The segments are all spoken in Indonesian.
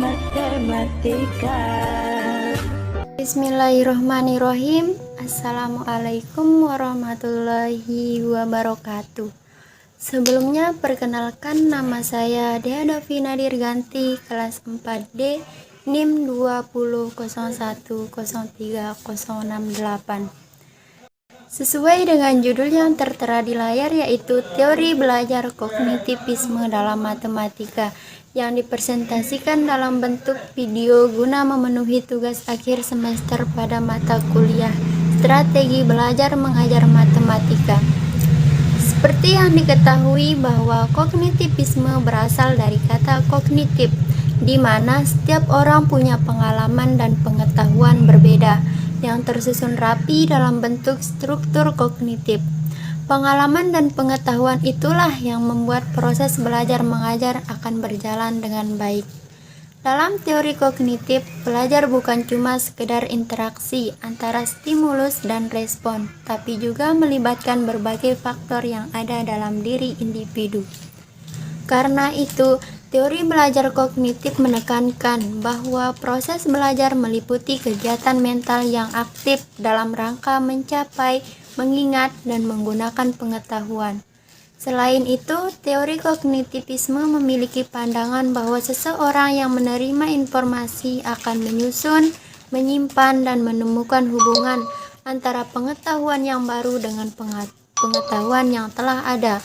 Matematika. Bismillahirrohmanirrohim. Assalamualaikum warahmatullahi wabarakatuh. Sebelumnya perkenalkan, nama saya Dea Davina Dirganti, kelas 4D, NIM 2001030068. Sesuai dengan judul yang tertera di layar, yaitu Teori Belajar Kognitivisme dalam Matematika, yang dipresentasikan dalam bentuk video guna memenuhi tugas akhir semester pada mata kuliah Strategi Belajar Mengajar Matematika. Seperti yang diketahui bahwa kognitivisme berasal dari kata kognitif, di mana setiap orang punya pengalaman dan pengetahuan berbeda yang tersusun rapi dalam bentuk struktur kognitif. Pengalaman dan pengetahuan itulah yang membuat proses belajar mengajar akan berjalan dengan baik. Dalam teori kognitif, belajar bukan cuma sekedar interaksi antara stimulus dan respon, tapi juga melibatkan berbagai faktor yang ada dalam diri individu. Karena itu, teori belajar kognitif menekankan bahwa proses belajar meliputi kegiatan mental yang aktif dalam rangka mencapai, mengingat, dan menggunakan pengetahuan. Selain itu, teori kognitivisme memiliki pandangan bahwa seseorang yang menerima informasi akan menyusun, menyimpan, dan menemukan hubungan antara pengetahuan yang baru dengan pengetahuan yang telah ada.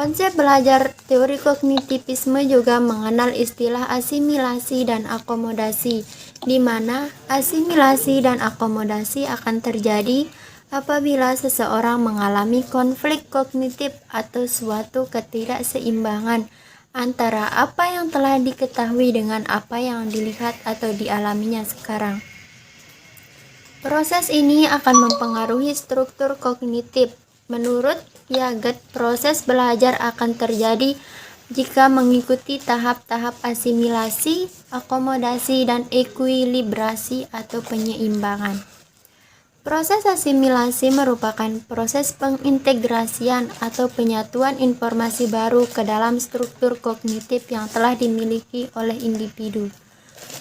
Konsep belajar teori kognitivisme juga mengenal istilah asimilasi dan akomodasi, di mana asimilasi dan akomodasi akan terjadi apabila seseorang mengalami konflik kognitif atau suatu ketidakseimbangan antara apa yang telah diketahui dengan apa yang dilihat atau dialaminya sekarang. Proses ini akan mempengaruhi struktur kognitif. Menurut Piaget, proses belajar akan terjadi jika mengikuti tahap-tahap asimilasi, akomodasi, dan ekuilibrasi atau penyeimbangan. Proses asimilasi merupakan proses pengintegrasian atau penyatuan informasi baru ke dalam struktur kognitif yang telah dimiliki oleh individu.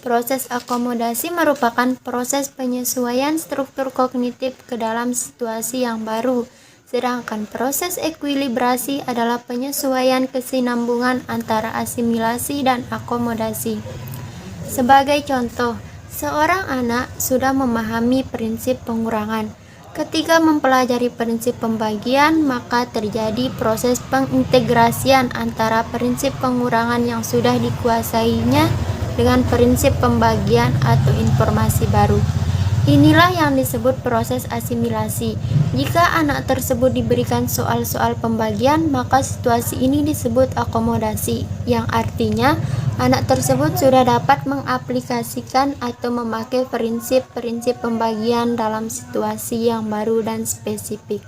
Proses akomodasi merupakan proses penyesuaian struktur kognitif ke dalam situasi yang baru, sedangkan proses ekuilibrasi adalah penyesuaian kesinambungan antara asimilasi dan akomodasi. Sebagai contoh, seorang anak sudah memahami prinsip pengurangan. Ketika mempelajari prinsip pembagian, maka terjadi proses pengintegrasian antara prinsip pengurangan yang sudah dikuasainya dengan prinsip pembagian atau informasi baru. Inilah yang disebut proses asimilasi. Jika anak tersebut diberikan soal-soal pembagian, maka situasi ini disebut akomodasi, yang artinya anak tersebut sudah dapat mengaplikasikan atau memakai prinsip-prinsip pembagian dalam situasi yang baru dan spesifik.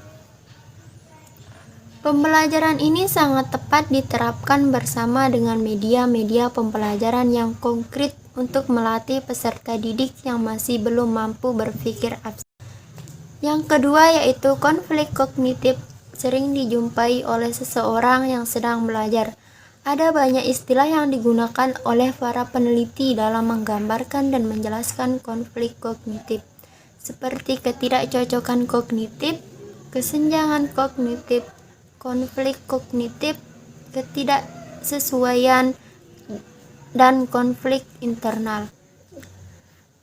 Pembelajaran ini sangat tepat diterapkan bersama dengan media-media pembelajaran yang konkret untuk melatih peserta didik yang masih belum mampu berpikir abstrak. Yang kedua yaitu konflik kognitif sering dijumpai oleh seseorang yang sedang belajar. Ada banyak istilah yang digunakan oleh para peneliti dalam menggambarkan dan menjelaskan konflik kognitif, seperti ketidakcocokan kognitif, kesenjangan kognitif, konflik kognitif, ketidaksesuaian, dan konflik internal.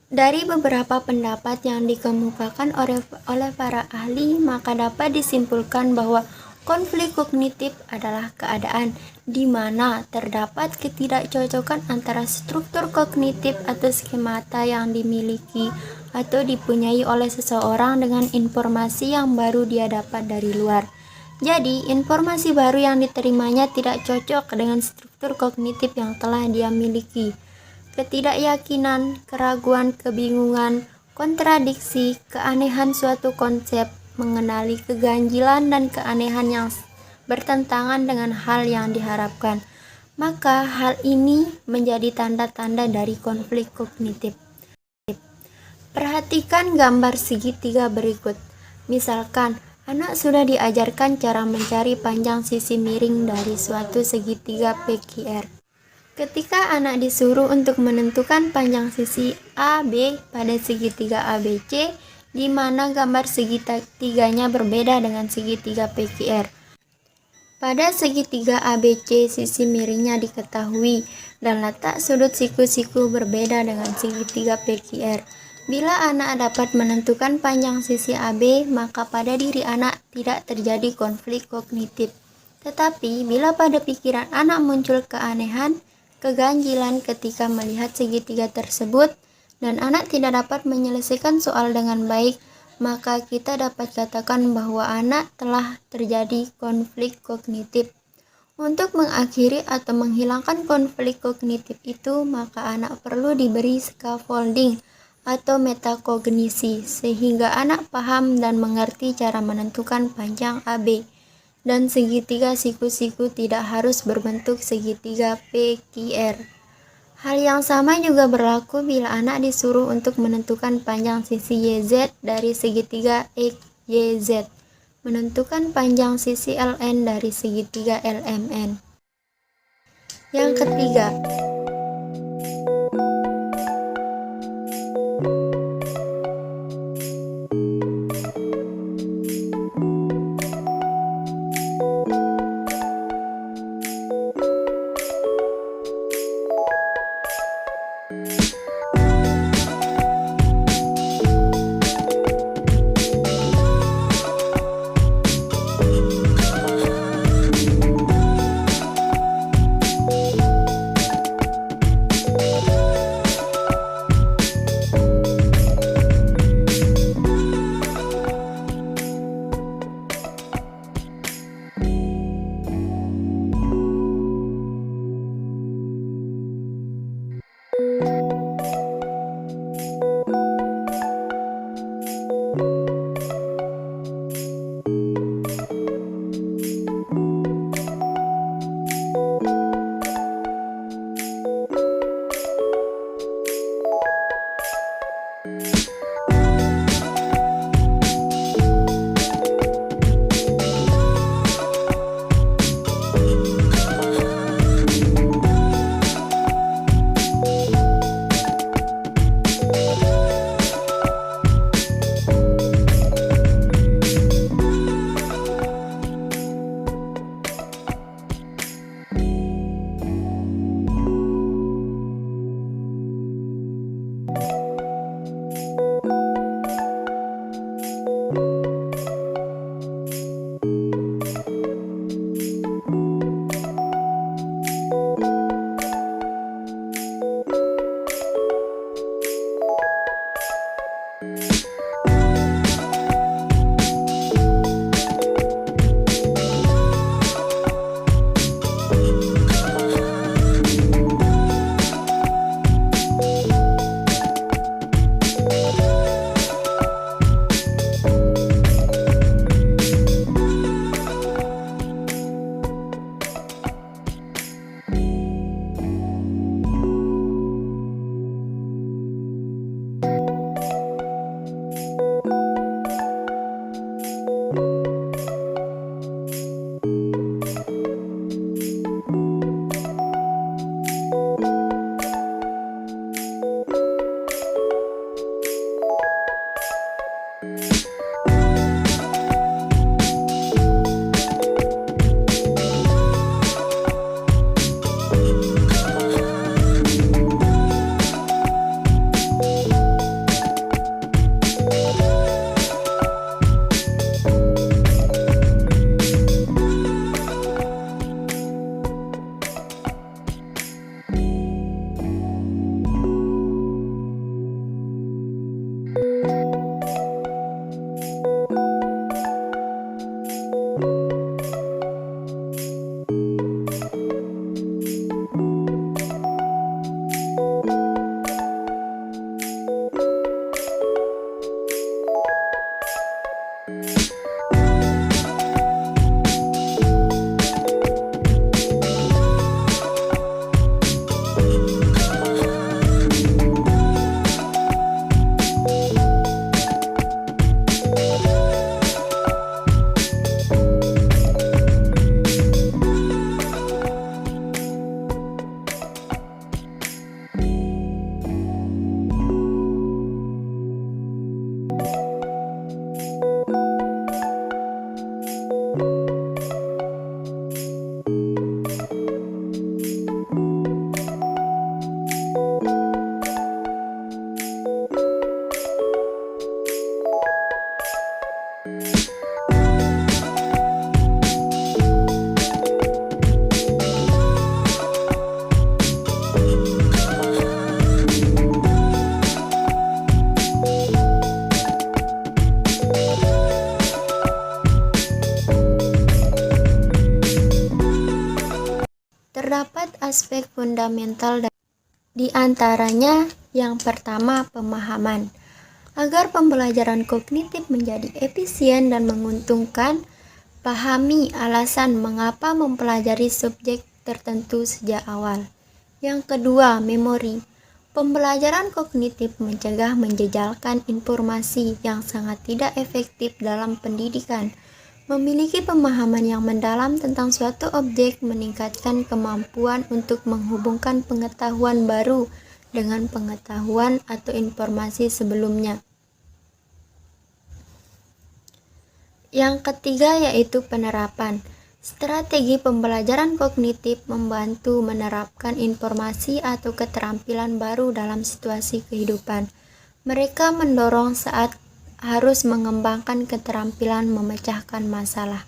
Dari beberapa pendapat yang dikemukakan oleh para ahli, maka dapat disimpulkan bahwa konflik kognitif adalah keadaan di mana terdapat ketidakcocokan antara struktur kognitif atau skemata yang dimiliki atau dipunyai oleh seseorang dengan informasi yang baru dia dapat dari luar. Jadi, informasi baru yang diterimanya tidak cocok dengan struktur kognitif yang telah dia miliki. Ketidakyakinan, keraguan, kebingungan, kontradiksi, keanehan suatu konsep, mengenali keganjilan dan keanehan yang bertentangan dengan hal yang diharapkan. Maka hal ini menjadi tanda-tanda dari konflik kognitif. Perhatikan gambar segitiga berikut. Misalkan, anak sudah diajarkan cara mencari panjang sisi miring dari suatu segitiga PQR. Ketika anak disuruh untuk menentukan panjang sisi AB pada segitiga ABC, di mana gambar segitiganya berbeda dengan segitiga PQR. Pada segitiga ABC, sisi miringnya diketahui, dan letak sudut siku-siku berbeda dengan segitiga PQR. Bila anak dapat menentukan panjang sisi AB, maka pada diri anak tidak terjadi konflik kognitif. Tetapi, bila pada pikiran anak muncul keanehan, keganjilan ketika melihat segitiga tersebut, dan anak tidak dapat menyelesaikan soal dengan baik, maka kita dapat katakan bahwa anak telah terjadi konflik kognitif. Untuk mengakhiri atau menghilangkan konflik kognitif itu, maka anak perlu diberi scaffolding atau metakognisi, sehingga anak paham dan mengerti cara menentukan panjang AB. Dan segitiga siku-siku tidak harus berbentuk segitiga PQR. Hal yang sama juga berlaku bila anak disuruh untuk menentukan panjang sisi YZ dari segitiga XYZ, menentukan panjang sisi LN dari segitiga LMN. Yang ketiga, aspek fundamental. Di antaranya, yang pertama, pemahaman. Agar pembelajaran kognitif menjadi efisien dan menguntungkan, pahami alasan mengapa mempelajari subjek tertentu sejak awal. Yang kedua, memori. Pembelajaran kognitif mencegah menjejalkan informasi yang sangat tidak efektif dalam pendidikan. Memiliki pemahaman yang mendalam tentang suatu objek meningkatkan kemampuan untuk menghubungkan pengetahuan baru dengan pengetahuan atau informasi sebelumnya. Yang ketiga yaitu penerapan. Strategi pembelajaran kognitif membantu menerapkan informasi atau keterampilan baru dalam situasi kehidupan. Mereka mendorong saat harus mengembangkan keterampilan memecahkan masalah.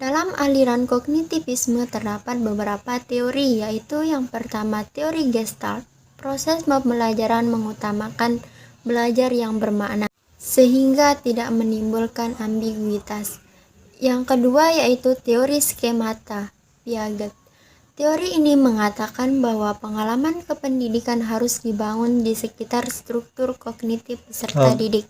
Dalam aliran kognitivisme terdapat beberapa teori, yaitu yang pertama teori Gestalt. Proses pembelajaran mengutamakan belajar yang bermakna, sehingga tidak menimbulkan ambiguitas. Yang kedua yaitu teori skemata, Piaget. Teori ini mengatakan bahwa pengalaman kependidikan harus dibangun di sekitar struktur kognitif peserta didik.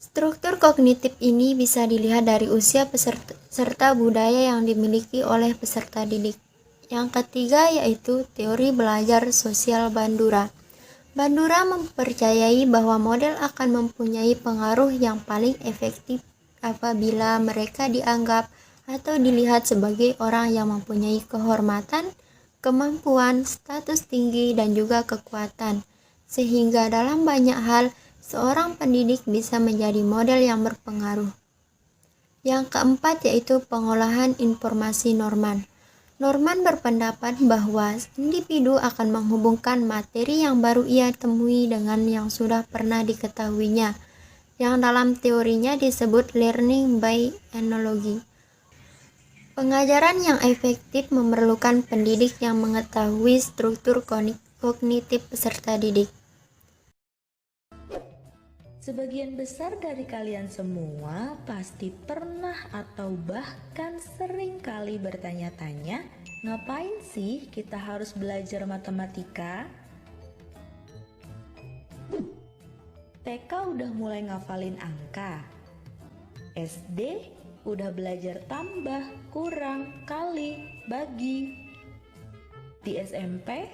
Struktur kognitif ini bisa dilihat dari usia peserta serta budaya yang dimiliki oleh peserta didik. Yang ketiga yaitu teori belajar sosial Bandura. Bandura mempercayai bahwa model akan mempunyai pengaruh yang paling efektif apabila mereka dianggap atau dilihat sebagai orang yang mempunyai kehormatan, kemampuan, status tinggi, dan juga kekuatan, sehingga dalam banyak hal seorang pendidik bisa menjadi model yang berpengaruh. Yang keempat yaitu pengolahan informasi Norman. Norman berpendapat bahwa individu akan menghubungkan materi yang baru ia temui dengan yang sudah pernah diketahuinya, yang dalam teorinya disebut learning by analogy. Pengajaran yang efektif memerlukan pendidik yang mengetahui struktur kognitif peserta didik. Sebagian besar dari kalian semua pasti pernah atau bahkan sering kali bertanya-tanya, ngapain sih kita harus belajar matematika? TK udah mulai ngafalin angka, SD udah belajar tambah, kurang, kali, bagi. Di SMP,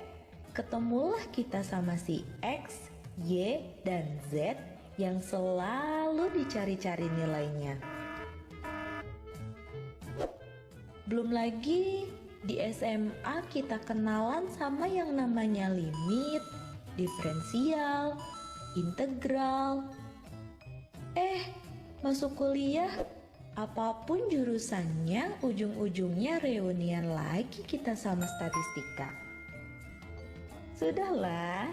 ketemulah kita sama si X, Y, dan Z yang selalu dicari-cari nilainya. Belum lagi di SMA kita kenalan sama yang namanya limit, diferensial, integral. Masuk kuliah, apapun jurusannya, ujung-ujungnya reunian lagi kita sama statistika. Sudahlah,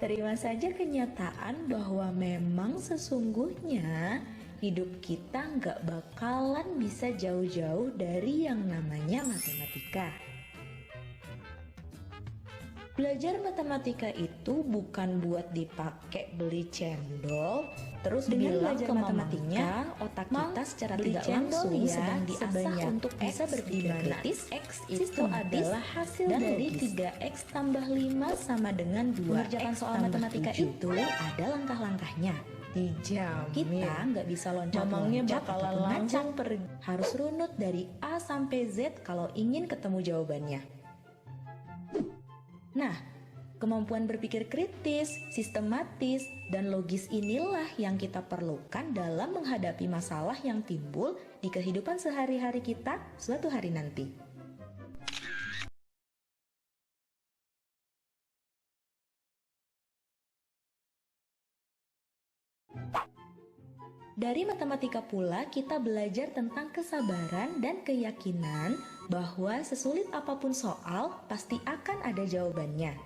terima saja kenyataan bahwa memang sesungguhnya hidup kita nggak bakalan bisa jauh-jauh dari yang namanya matematika. Belajar matematika itu bukan buat dipakai beli cendol, terus dengan belajar matematika otak kita secara tidak langsung sedang diasah untuk bisa berpikir kritis. X itu adalah hasil dari 3x tambah 5 sama dengan 2x. Mengerjakan soal matematika itu ada langkah-langkahnya. Dijamin kita nggak bisa loncat-loncat bakalan langsung pergi. Harus runut dari A sampai Z kalau ingin ketemu jawabannya. Nah, kemampuan berpikir kritis, sistematis, dan logis inilah yang kita perlukan dalam menghadapi masalah yang timbul di kehidupan sehari-hari kita suatu hari nanti. Dari matematika pula kita belajar tentang kesabaran dan keyakinan bahwa sesulit apapun soal pasti akan ada jawabannya.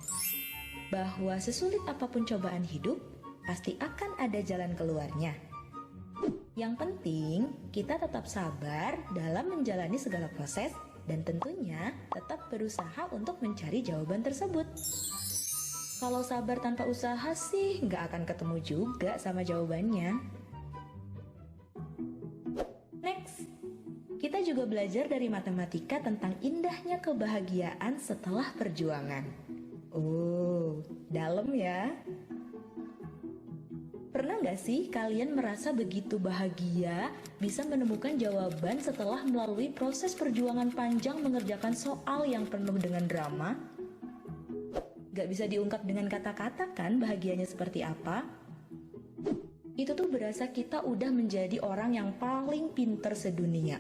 Bahwa sesulit apapun cobaan hidup pasti akan ada jalan keluarnya. Yang penting kita tetap sabar dalam menjalani segala proses dan tentunya tetap berusaha untuk mencari jawaban tersebut. Kalau sabar tanpa usaha sih nggak akan ketemu juga sama jawabannya. Next, kita juga belajar dari matematika tentang indahnya kebahagiaan setelah perjuangan. Oh, dalam ya. Pernah nggak sih kalian merasa begitu bahagia bisa menemukan jawaban setelah melalui proses perjuangan panjang mengerjakan soal yang penuh dengan drama? Gak bisa diungkap dengan kata-kata kan bahagianya seperti apa? Itu tuh berasa kita udah menjadi orang yang paling pinter sedunia.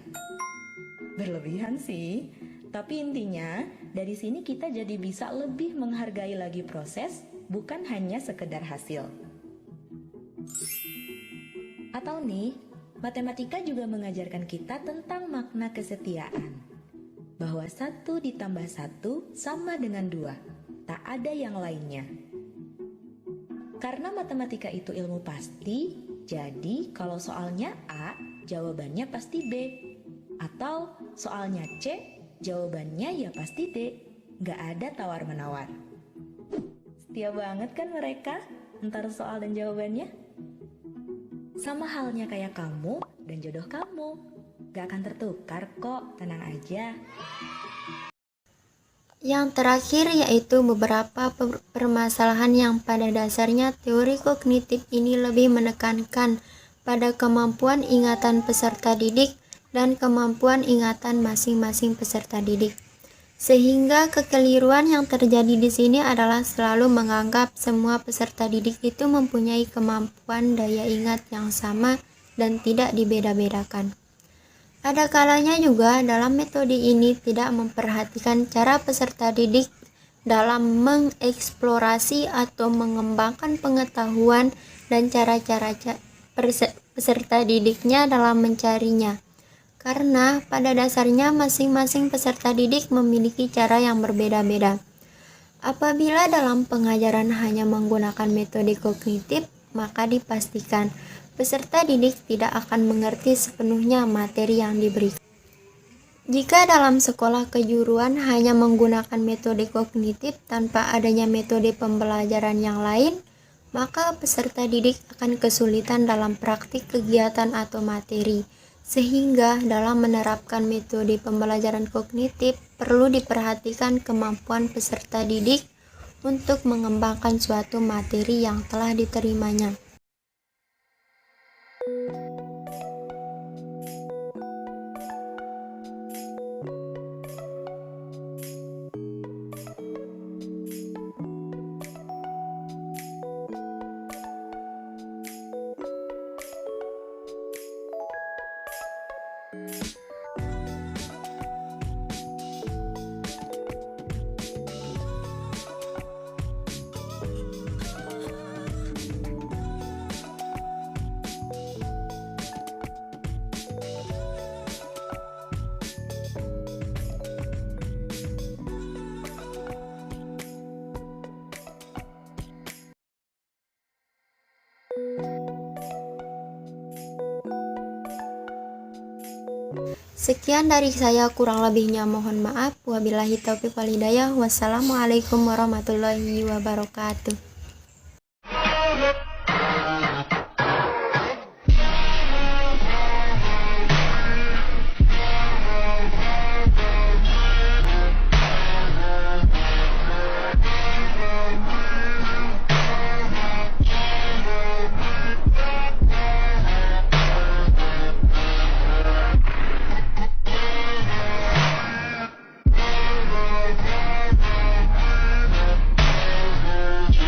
Berlebihan sih, tapi intinya dari sini kita jadi bisa lebih menghargai lagi proses, bukan hanya sekedar hasil. Atau nih, matematika juga mengajarkan kita tentang makna kesetiaan. Bahwa 1 ditambah 1 sama dengan 2. Tak ada yang lainnya. Karena matematika itu ilmu pasti, jadi kalau soalnya A, jawabannya pasti B. Atau soalnya C, jawabannya ya pasti D. Gak ada tawar-menawar. Setia banget kan mereka antara soal dan jawabannya? Sama halnya kayak kamu dan jodoh kamu. Gak akan tertukar kok, tenang aja. Yang terakhir yaitu beberapa permasalahan yang pada dasarnya teori kognitif ini lebih menekankan pada kemampuan ingatan peserta didik dan kemampuan ingatan masing-masing peserta didik. Sehingga kekeliruan yang terjadi di sini adalah selalu menganggap semua peserta didik itu mempunyai kemampuan daya ingat yang sama dan tidak dibeda-bedakan. Ada kalanya juga dalam metode ini tidak memperhatikan cara peserta didik dalam mengeksplorasi atau mengembangkan pengetahuan dan cara-cara peserta didiknya dalam mencarinya. Karena pada dasarnya masing-masing peserta didik memiliki cara yang berbeda-beda. Apabila dalam pengajaran hanya menggunakan metode kognitif, maka dipastikan peserta didik tidak akan mengerti sepenuhnya materi yang diberikan. Jika dalam sekolah kejuruan hanya menggunakan metode kognitif tanpa adanya metode pembelajaran yang lain, maka peserta didik akan kesulitan dalam praktik kegiatan atau materi. Sehingga dalam menerapkan metode pembelajaran kognitif perlu diperhatikan kemampuan peserta didik untuk mengembangkan suatu materi yang telah diterimanya. Sekian dari saya, kurang lebihnya mohon maaf. Wabillahi taufiq wal hidayah. Wassalamualaikum warahmatullahi wabarakatuh.